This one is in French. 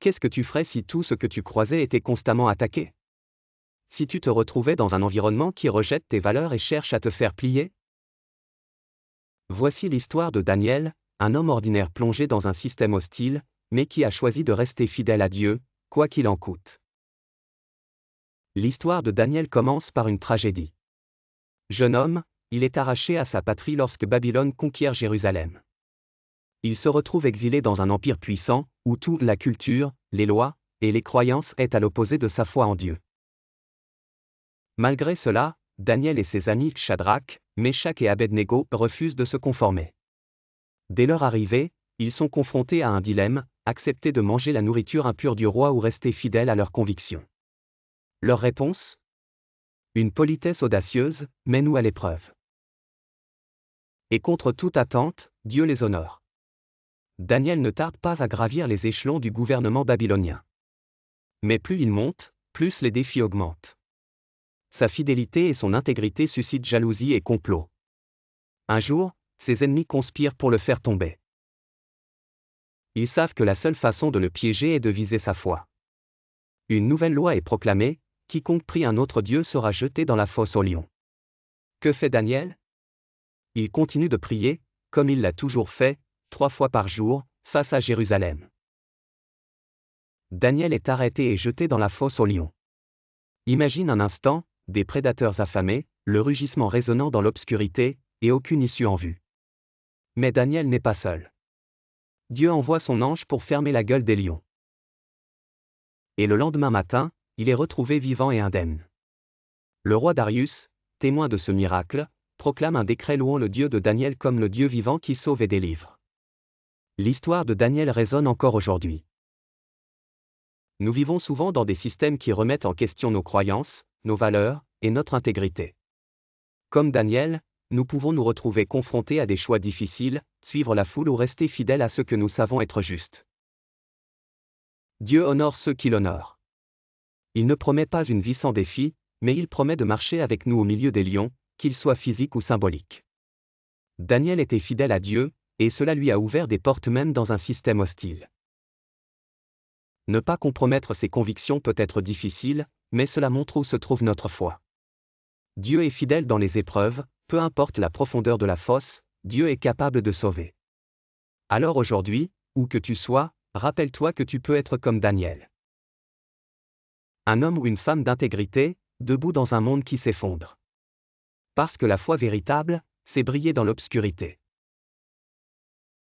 Qu'est-ce que tu ferais si tout ce que tu croisais était constamment attaqué? Si tu te retrouvais dans un environnement qui rejette tes valeurs et cherche à te faire plier? Voici l'histoire de Daniel, un homme ordinaire plongé dans un système hostile, mais qui a choisi de rester fidèle à Dieu, quoi qu'il en coûte. L'histoire de Daniel commence par une tragédie. Jeune homme, il est arraché à sa patrie lorsque Babylone conquiert Jérusalem. Il se retrouve exilé dans un empire puissant, où toute la culture, les lois, et les croyances est à l'opposé de sa foi en Dieu. Malgré cela, Daniel et ses amis Shadrach, Meshach et Abednego refusent de se conformer. Dès leur arrivée, ils sont confrontés à un dilemme, accepter de manger la nourriture impure du roi ou rester fidèles à leurs convictions. Leur réponse? Une politesse audacieuse, mets-nous à l'épreuve. Et contre toute attente, Dieu les honore. Daniel ne tarde pas à gravir les échelons du gouvernement babylonien. Mais plus il monte, plus les défis augmentent. Sa fidélité et son intégrité suscitent jalousie et complot. Un jour, ses ennemis conspirent pour le faire tomber. Ils savent que la seule façon de le piéger est de viser sa foi. Une nouvelle loi est proclamée, quiconque prie un autre Dieu sera jeté dans la fosse aux lions. Que fait Daniel? Il continue de prier, comme il l'a toujours fait, 3 fois par jour, face à Jérusalem. Daniel est arrêté et jeté dans la fosse aux lions. Imagine un instant, des prédateurs affamés, le rugissement résonnant dans l'obscurité, et aucune issue en vue. Mais Daniel n'est pas seul. Dieu envoie son ange pour fermer la gueule des lions. Et le lendemain matin, il est retrouvé vivant et indemne. Le roi Darius, témoin de ce miracle, proclame un décret louant le Dieu de Daniel comme le Dieu vivant qui sauve et délivre. L'histoire de Daniel résonne encore aujourd'hui. Nous vivons souvent dans des systèmes qui remettent en question nos croyances, nos valeurs, et notre intégrité. Comme Daniel, nous pouvons nous retrouver confrontés à des choix difficiles, suivre la foule ou rester fidèles à ce que nous savons être juste. Dieu honore ceux qui l'honorent. Il ne promet pas une vie sans défi, mais il promet de marcher avec nous au milieu des lions, qu'ils soient physiques ou symboliques. Daniel était fidèle à Dieu, et cela lui a ouvert des portes même dans un système hostile. Ne pas compromettre ses convictions peut être difficile, mais cela montre où se trouve notre foi. Dieu est fidèle dans les épreuves, peu importe la profondeur de la fosse, Dieu est capable de sauver. Alors aujourd'hui, où que tu sois, rappelle-toi que tu peux être comme Daniel. Un homme ou une femme d'intégrité, debout dans un monde qui s'effondre. Parce que la foi véritable, c'est briller dans l'obscurité.